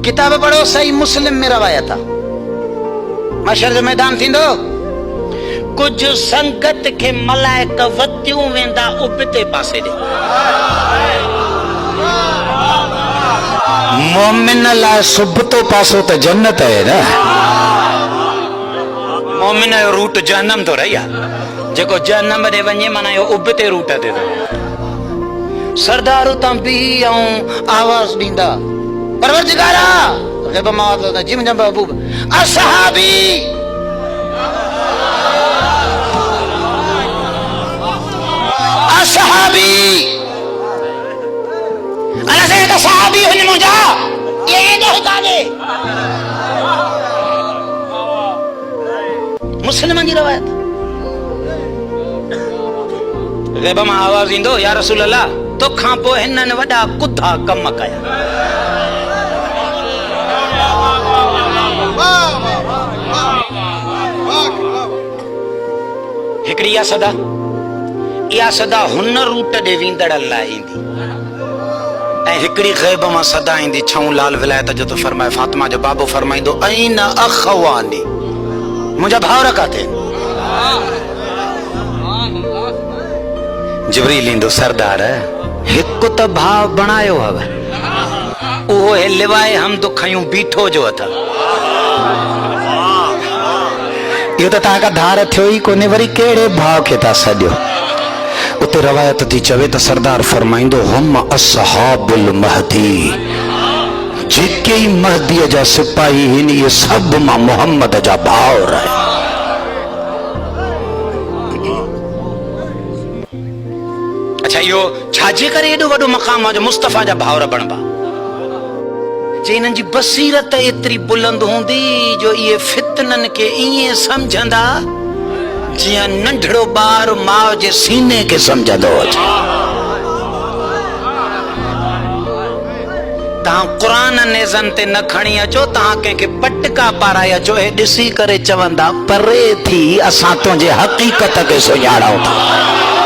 किताब पढ़ो सही मुस्लिम में रवायत है मशर जो मैदान थींदो कुछ संगत के मलाइक वतियूं वेंदा उबते पासे दे मोमिन लाइ सुबतो पासो तो जन्नत है ना मोमिन जो रूट जहन्नम तो रही है जेको जहन्नम दे वञे माना यो उबते रूट ते सरदार उतां भी आवाज ॾींदा परवरदिगारा ग़ैब मां आवाज जी मुंहिंजा महबूब असहाबी असहाबी अला से तो सहाबी हुन मुंहिंजा ये जो काने मुस्लिम जी रवायत ग़ैब मां आवाज ईंदो या रसूल अल्लाह तो खां पोइ हिननि वॾा कुधा कम कया हिकिड़ी इहा सदा हुन रूट ॾे वींदड़ लाइ ईंदी ऐं हिकिड़ी ग़ैब मां सदा ईंदी छऊं लाल विलायत जो तो फरमाए फातिमा जो बाबो फरमाईंदो ऐन अखवानी मुंहिंजा भाउर काथे जिब्रील ईंदो सरदार हिकु त भाव बणायो हव उहो हे लिवाए हम तो खयूं बीठो जो अथव इहो त तव्हां खां धार थियो ई कोन्हे वरी कहिड़े भाव खे था सॾियो उते रवायत थी चवे त सरदार फरमाईंदो हम असहाबुल महदी जेके ई महदीअ जा सिपाही आहिनि इहे सभु मां मुहम्मद जा भाउर आहिनि अच्छा यो छाजे करे एडो वडो मकाम आहे जो मुस्तफा जा भाउर बणबा जे इन्हनि जी बसीरत एतिरी बुलंद हूंदी जो इहे फितननि खे ईअं सम्झंदा जियां नंढड़ो ॿार माउ जे सीने खे सम्झंदो हुजे तव्हां क़ुरान नेज़न ते न खणी अचो तव्हां कंहिंखे पटका पाराए अचो हे ॾिसी करे चवंदा परे थी असां तुंहिंजे हक़ीक़त खे सुञाणूं था